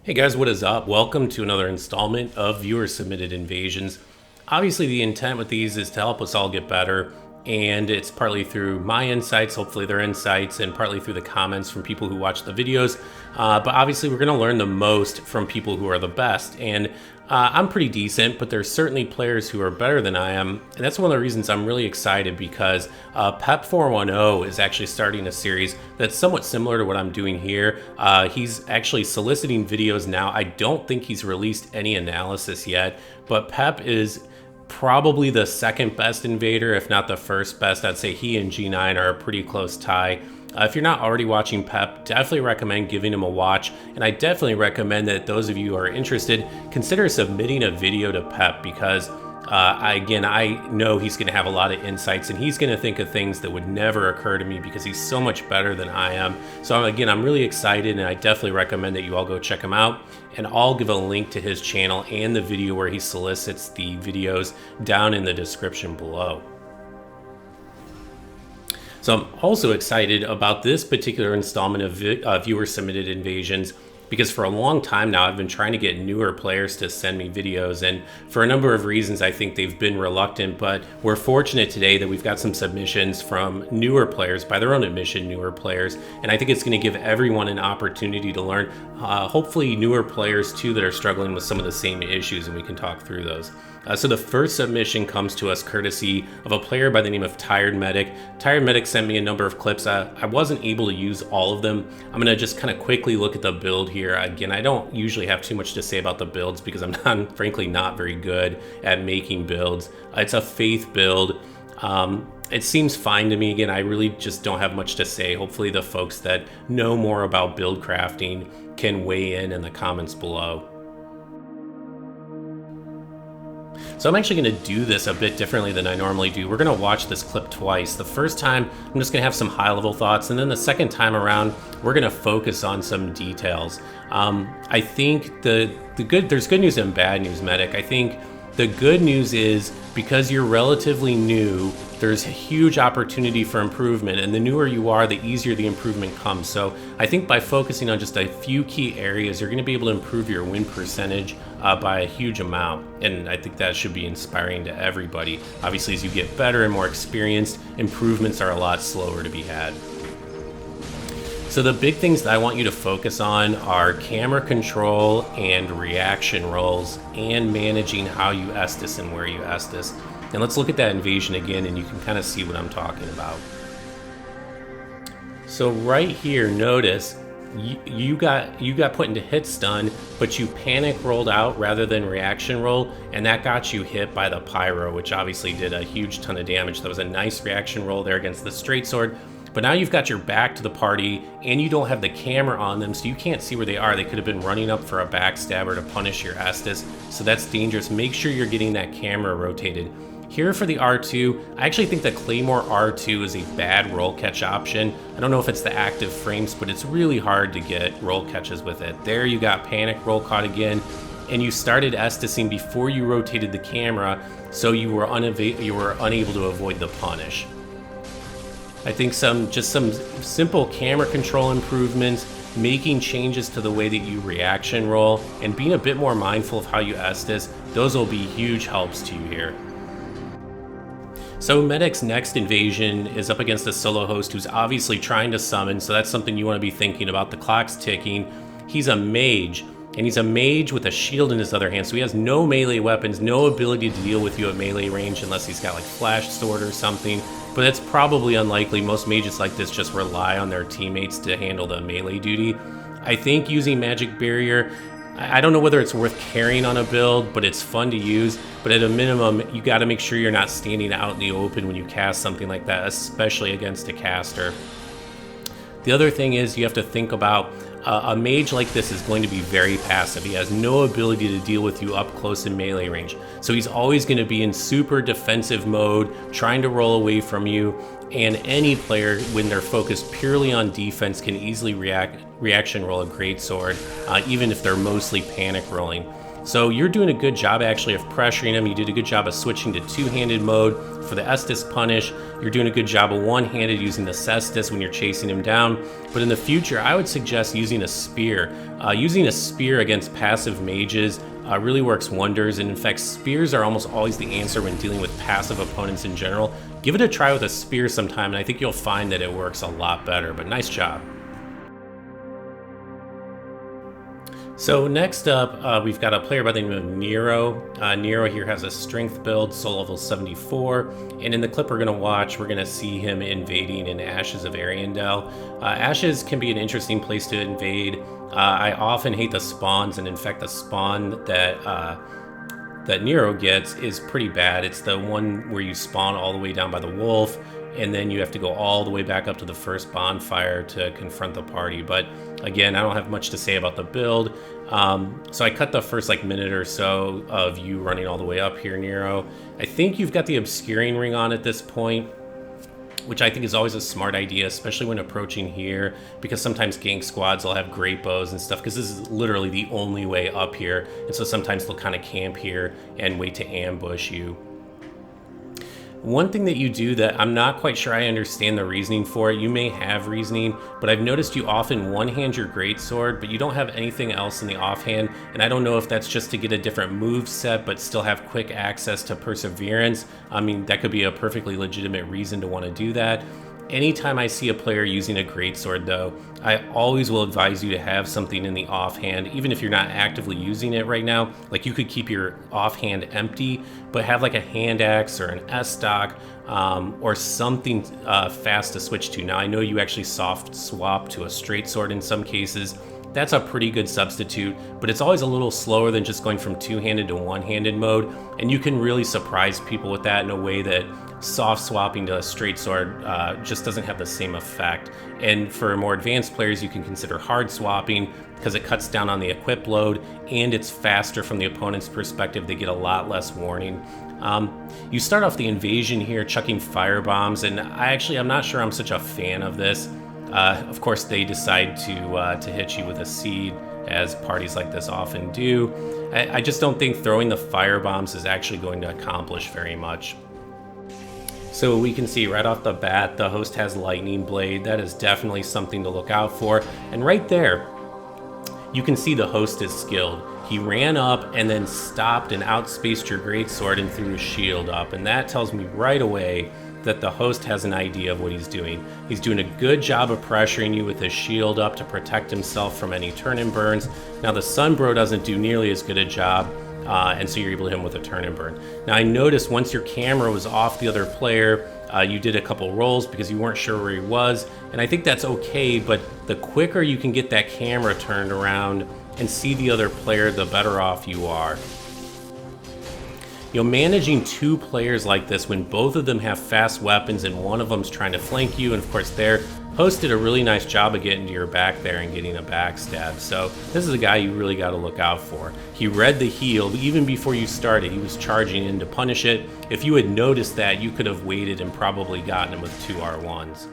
Hey guys, what is up? Welcome to another installment of viewer submitted invasions. Obviously the intent with these is to help us all get better, and it's partly through my insights, hopefully their insights, and partly through the comments from people who watch the videos. But obviously we're going to learn the most from people who are the best, and I'm pretty decent, but there's certainly players who are better than I am, and that's one of the reasons I'm really excited, because Pepp 410 is actually starting a series that's somewhat similar to what I'm doing here. He's actually soliciting videos now. I don't think he's released any analysis yet, but Pepp is probably the second best invader, if not the first best. I'd say he and G9 are a pretty close tie. If you're not already watching Pepp, definitely recommend giving him a watch, and I definitely recommend that those of you who are interested consider submitting a video to Pepp, because I know he's going to have a lot of insights, and he's going to think of things that would never occur to me because he's so much better than I am. So again, I'm really excited, and I definitely recommend that you all go check him out, and I'll give a link to his channel and the video where he solicits the videos down in the description below. So I'm also excited about this particular installment of viewer submitted invasions, because for a long time now I've been trying to get newer players to send me videos, and for a number of reasons I think they've been reluctant, but we're fortunate today that we've got some submissions from newer players, by their own admission newer players, and I think it's going to give everyone an opportunity to learn, hopefully newer players too that are struggling with some of the same issues, and we can talk through those. So the first submission comes to us courtesy of a player by the name of TiredMedic. TiredMedic sent me a number of clips. I wasn't able to use all of them. I'm going to just kind of quickly look at the build here. Again, I don't usually have too much to say about the builds because I'm frankly not very good at making builds. It's a faith build. It seems fine to me. Again, I really just don't have much to say. Hopefully the folks that know more about build crafting can weigh in the comments below. So I'm actually going to do this a bit differently than I normally do. We're going to watch this clip twice. The first time, I'm just going to have some high-level thoughts, and then the second time around, we're going to focus on some details. I think there's good news and bad news, Medic. I think the good news is, because you're relatively new, there's a huge opportunity for improvement, and the newer you are, the easier the improvement comes. So I think by focusing on just a few key areas, you're going to be able to improve your win percentage by a huge amount, and I think that should be inspiring to everybody. Obviously, as you get better and more experienced, improvements are a lot slower to be had. So the big things that I want you to focus on are camera control and reaction rolls, and managing how you Estus and where you Estus. And let's look at that invasion again, and you can kind of see what I'm talking about. So right here, notice you got put into hit stun, but you panic rolled out rather than reaction roll, and that got you hit by the pyro, which obviously did a huge ton of damage. That was a nice reaction roll there against the straight sword. But now you've got your back to the party, and you don't have the camera on them, so you can't see where they are. They could have been running up for a backstabber to punish your Estus, so that's dangerous. Make sure you're getting that camera rotated. Here for the R2, I actually think the Claymore R2 is a bad roll catch option. I don't know if it's the active frames, but it's really hard to get roll catches with it. There you got panic roll caught again, and you started Estusing before you rotated the camera, so you were unable to avoid the punish. I think some simple camera control improvements, making changes to the way that you reaction roll, and being a bit more mindful of how you Estus, those will be huge helps to you here. So Medic's next invasion is up against a solo host who's obviously trying to summon, so that's something you want to be thinking about. The clock's ticking. He's a mage, and he's a mage with a shield in his other hand, so he has no melee weapons, no ability to deal with you at melee range unless he's got like flash sword or something, but that's probably unlikely. Most mages like this just rely on their teammates to handle the melee duty. I think using magic barrier, I don't know whether it's worth carrying on a build, but it's fun to use. But at a minimum, you got to make sure you're not standing out in the open when you cast something like that, especially against a caster. The other thing is you have to think about a mage like this is going to be very passive. He has no ability to deal with you up close in melee range. So he's always going to be in super defensive mode, trying to roll away from you. And any player, when they're focused purely on defense, can easily reaction roll a greatsword, even if they're mostly panic rolling. So you're doing a good job actually of pressuring him. You did a good job of switching to two-handed mode, For the Estus punish, you're doing a good job of one-handed using the Cestus when you're chasing him down. But in the future, I would suggest using a spear. Using a spear against passive mages really works wonders. And in fact, spears are almost always the answer when dealing with passive opponents in general. Give it a try with a spear sometime, and I think you'll find that it works a lot better. But nice job. So next up, we've got a player by the name of Nero. Nero here has a strength build, soul level 74, and in the clip we're going to watch, we're going to see him invading in Ashes of Ariandel. Ashes can be an interesting place to invade. I often hate the spawns, and in fact the spawn that Nero gets is pretty bad. It's the one where you spawn all the way down by the wolf, and then you have to go all the way back up to the first bonfire to confront the party. But again, I don't have much to say about the build. So I cut the first minute or so of you running all the way up here, Nero. I think you've got the obscuring ring on at this point, which I think is always a smart idea, especially when approaching here, because sometimes gank squads will have great bows and stuff, because this is literally the only way up here. And so sometimes they'll kind of camp here and wait to ambush you. One thing that you do that I'm not quite sure I understand the reasoning for it, you may have reasoning, but I've noticed you often one-hand your greatsword, but you don't have anything else in the offhand, and I don't know if that's just to get a different move set but still have quick access to perseverance. I mean, that could be a perfectly legitimate reason to want to do that. Anytime I see a player using a greatsword though, I always will advise you to have something in the offhand, even if you're not actively using it right now. Like, you could keep your offhand empty, but have like a hand axe or an S-stock or something fast to switch to. Now, I know you actually soft swap to a straight sword in some cases. That's a pretty good substitute, but it's always a little slower than just going from two-handed to one-handed mode, and you can really surprise people with that in a way that soft swapping to a straight sword just doesn't have the same effect. And for more advanced players, you can consider hard swapping, because it cuts down on the equip load and it's faster from the opponent's perspective. They get a lot less warning. You start off the invasion here chucking fire bombs, and I'm not sure I'm such a fan of this. Of course, they decide to hit you with a seed, as parties like this often do. I just don't think throwing the fire bombs is actually going to accomplish very much. So we can see right off the bat, the host has Lightning Blade. That is definitely something to look out for. And right there, you can see the host is skilled. He ran up and then stopped and outspaced your greatsword and threw his shield up. And that tells me right away that the host has an idea of what he's doing. He's doing a good job of pressuring you with his shield up to protect himself from any turn and burns. Now, the Sunbro doesn't do nearly as good a job, and so you're able to hit him with a turn and burn. Now, I noticed once your camera was off the other player, you did a couple rolls because you weren't sure where he was, and I think that's okay, but the quicker you can get that camera turned around and see the other player, the better off you are. You know, managing two players like this when both of them have fast weapons and one of them's trying to flank you, and of course their host did a really nice job of getting to your back there and getting a backstab. So this is a guy you really got to look out for. He read the heal even before you started. He was charging in to punish it. If you had noticed that, you could have waited and probably gotten him with two R1s.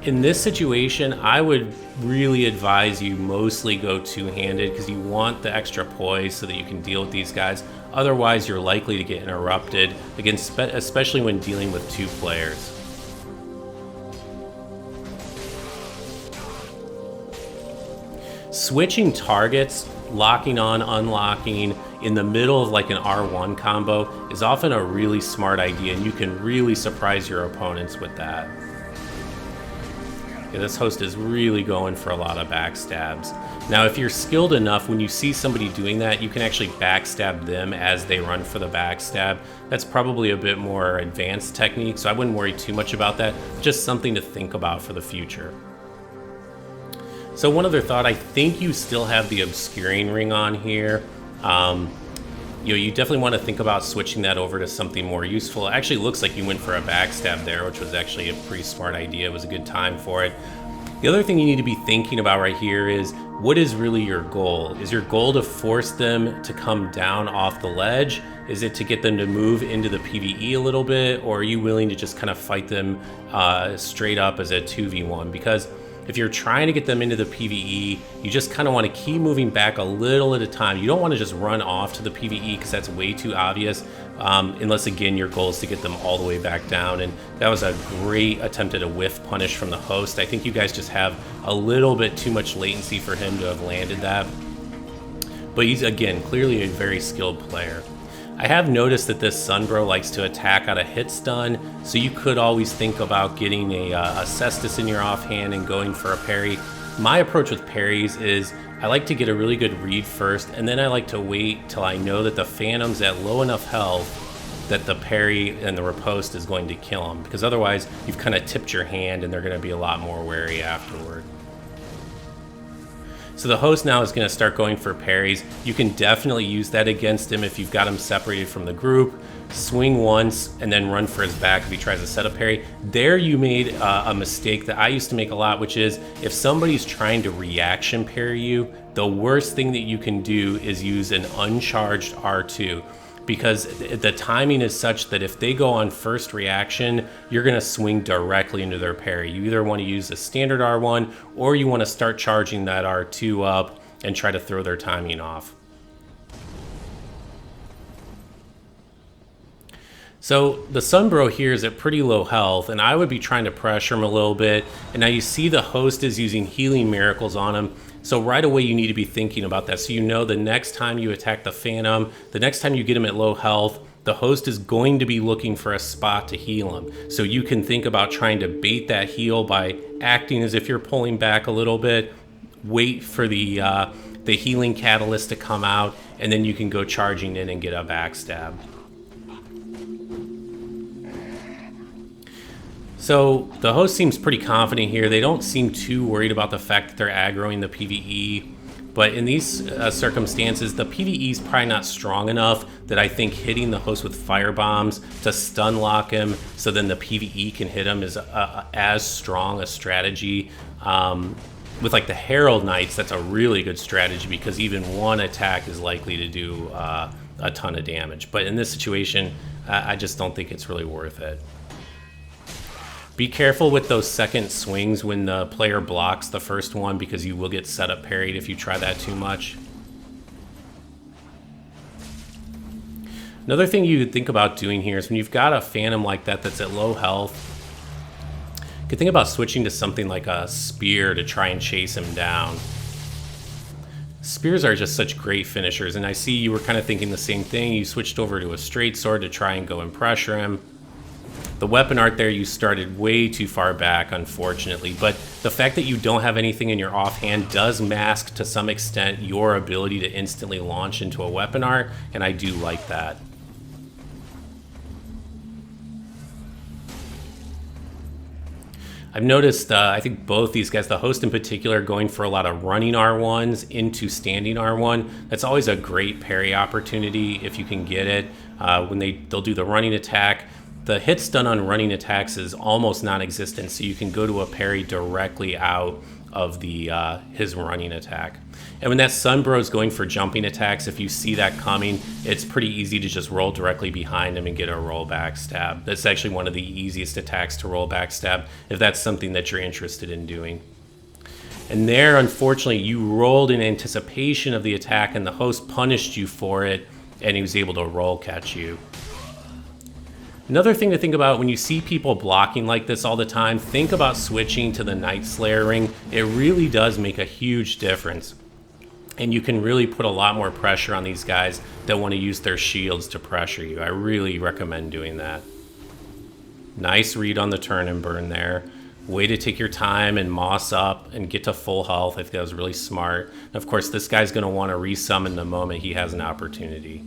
In this situation, I would really advise you mostly go two-handed, because you want the extra poise so that you can deal with these guys. Otherwise, you're likely to get interrupted, again, especially when dealing with two players. Switching targets, locking on, unlocking in the middle of like an R1 combo is often a really smart idea, and you can really surprise your opponents with that. Yeah, this host is really going for a lot of backstabs. Now, if you're skilled enough, when you see somebody doing that, you can actually backstab them as they run for the backstab. That's probably a bit more advanced technique, so I wouldn't worry too much about that. Just something to think about for the future. So one other thought, I think you still have the obscuring ring on here. You definitely want to think about switching that over to something more useful. It actually looks like you went for a backstab there, which was actually a pretty smart idea. It was a good time for it. The other thing you need to be thinking about right here is, what is really your goal? Is your goal to force them to come down off the ledge? Is it to get them to move into the PvE a little bit? Or are you willing to just kind of fight them straight up as a 2v1? Because if you're trying to get them into the PvE, you just kind of want to keep moving back a little at a time. You don't want to just run off to the PvE because that's way too obvious, unless again your goal is to get them all the way back down. And that was a great attempt at a whiff punish from the host. I think you guys just have a little bit too much latency for him to have landed that. But he's, again, clearly a very skilled player. I have noticed that this Sunbro likes to attack out of hit stun, so you could always think about getting a Cestus in your offhand and going for a parry. My approach with parries is I like to get a really good read first, and then I like to wait till I know that the Phantom's at low enough health that the parry and the riposte is going to kill him, because otherwise you've kind of tipped your hand and they're going to be a lot more wary afterward. So the host now is going to start going for parries. You can definitely use that against him if you've got him separated from the group. Swing once and then run for his back if he tries to set a parry. There you made a mistake that I used to make a lot, which is if somebody's trying to reaction parry you, the worst thing that you can do is use an uncharged R2. Because the timing is such that if they go on first reaction, you're going to swing directly into their parry. You either want to use a standard R1 or you want to start charging that R2 up and try to throw their timing off. So the Sunbro here is at pretty low health, and I would be trying to pressure him a little bit. And now you see the host is using healing miracles on him. So right away you need to be thinking about that. So you know the next time you attack the Phantom, the next time you get him at low health, the host is going to be looking for a spot to heal him. So you can think about trying to bait that heal by acting as if you're pulling back a little bit, wait for the healing catalyst to come out, and then you can go charging in and get a backstab. So the host seems pretty confident here. They don't seem too worried about the fact that they're aggroing the PvE. But in these circumstances, the PvE is probably not strong enough that I think hitting the host with fire bombs to stun lock him so then the PvE can hit him is as strong a strategy. With like the Herald Knights, that's a really good strategy because even one attack is likely to do a ton of damage. But in this situation, I just don't think it's really worth it. Be careful with those second swings when the player blocks the first one because you will get setup parried if you try that too much. Another thing you could think about doing here is when you've got a Phantom like that that's at low health, you could think about switching to something like a spear to try and chase him down. Spears are just such great finishers, and I see you were kind of thinking the same thing. You switched over to a straight sword to try and go and pressure him. The weapon art there, you started way too far back, unfortunately, but the fact that you don't have anything in your offhand does mask to some extent your ability to instantly launch into a weapon art, and I do like that. I've noticed, I think both these guys, the host in particular, going for a lot of running R1s into standing R1. That's always a great parry opportunity if you can get it. When they'll do the running attack, the hit stun on running attacks is almost non-existent, so you can go to a parry directly out of his running attack. And when that Sunbro is going for jumping attacks, if you see that coming, it's pretty easy to just roll directly behind him and get a roll backstab. That's actually one of the easiest attacks to roll backstab if that's something that you're interested in doing. And there, unfortunately, you rolled in anticipation of the attack and the host punished you for it, and he was able to roll catch you. Another thing to think about when you see people blocking like this all the time, think about switching to the Night Slayer ring. It really does make a huge difference. And you can really put a lot more pressure on these guys that want to use their shields to pressure you. I really recommend doing that. Nice read on the turn and burn there. Way to take your time and moss up and get to full health. I think that was really smart. And of course, this guy's going to want to resummon the moment he has an opportunity.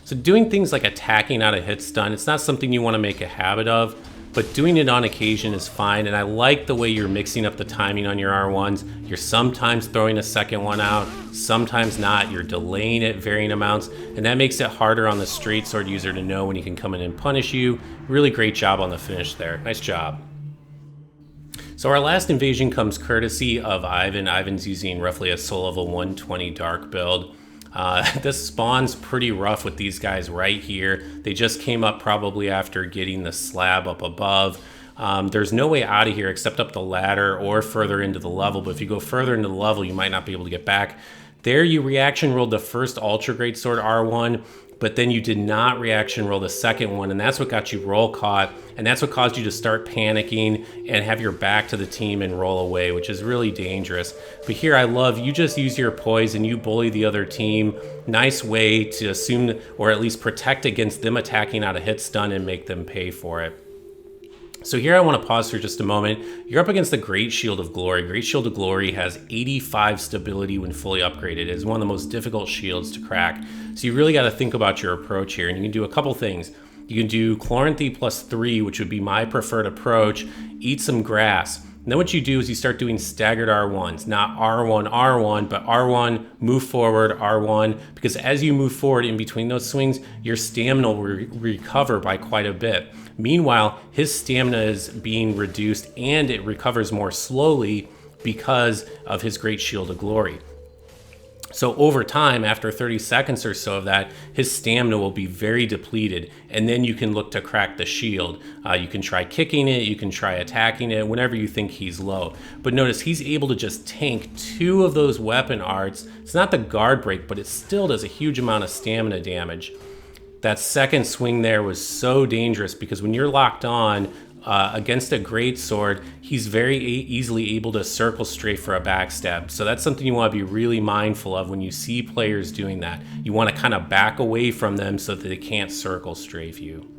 So doing things like attacking out of hit stun, it's not something you want to make a habit of, but doing it on occasion is fine. And I like the way you're mixing up the timing on your R1s. You're sometimes throwing a second one out, sometimes not. You're delaying it varying amounts, and that makes it harder on the straight sword user to know when he can come in and punish you. Really great job on the finish there. Nice job. So our last invasion comes courtesy of Ivan. Ivan's using roughly a soul level 120 dark build. This spawn's pretty rough with these guys right here. They just came up probably after getting the slab up above. There's no way out of here except up the ladder or further into the level, but if you go further into the level, you might not be able to get back. There you reaction rolled the first Ultra Great Sword R1, but then you did not reaction roll the second one, and that's what got you roll caught, and that's what caused you to start panicking and have your back to the team and roll away, which is really dangerous. But here I love, you just use your poise and you bully the other team. Nice way to assume, or at least protect against them attacking out of hit stun and make them pay for it. So here I want to pause for just a moment. You're up against the Great Shield of Glory. Great Shield of Glory has 85 stability when fully upgraded. It is one of the most difficult shields to crack. So you really got to think about your approach here, and you can do a couple things. You can do Chloranthy +3, which would be my preferred approach. Eat some grass. And then what you do is you start doing staggered R1s, not R1, R1, but R1, move forward, R1, because as you move forward in between those swings, your stamina will recover by quite a bit. Meanwhile, his stamina is being reduced and it recovers more slowly because of his Great Shield of Glory. So over time, after 30 seconds or so of that, his stamina will be very depleted, and then you can look to crack the shield. You can try kicking it, you can try attacking it, whenever you think he's low. But notice he's able to just tank 2 of those weapon arts. It's not the guard break, but it still does a huge amount of stamina damage. That second swing there was so dangerous because when you're locked on against a great sword, he's very easily able to circle strafe for a backstab. So that's something you want to be really mindful of when you see players doing that. You want to kind of back away from them so that they can't circle strafe you.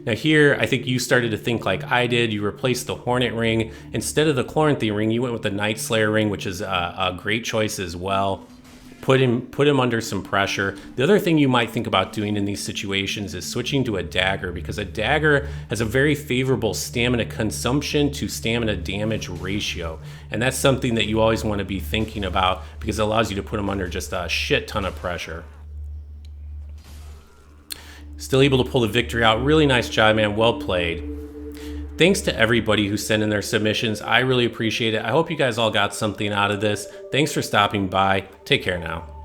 Now here, I think you started to think like I did. You replaced the Hornet ring. Instead of the Chloranthy ring, you went with the Night Slayer ring, which is a great choice as well. Put him under some pressure. The other thing you might think about doing in these situations is switching to a dagger, because a dagger has a very favorable stamina consumption to stamina damage ratio. And that's something that you always want to be thinking about because it allows you to put him under just a shit ton of pressure. Still able to pull the victory out. Really nice job, man. Well played. Thanks to everybody who sent in their submissions. I really appreciate it. I hope you guys all got something out of this. Thanks for stopping by. Take care now.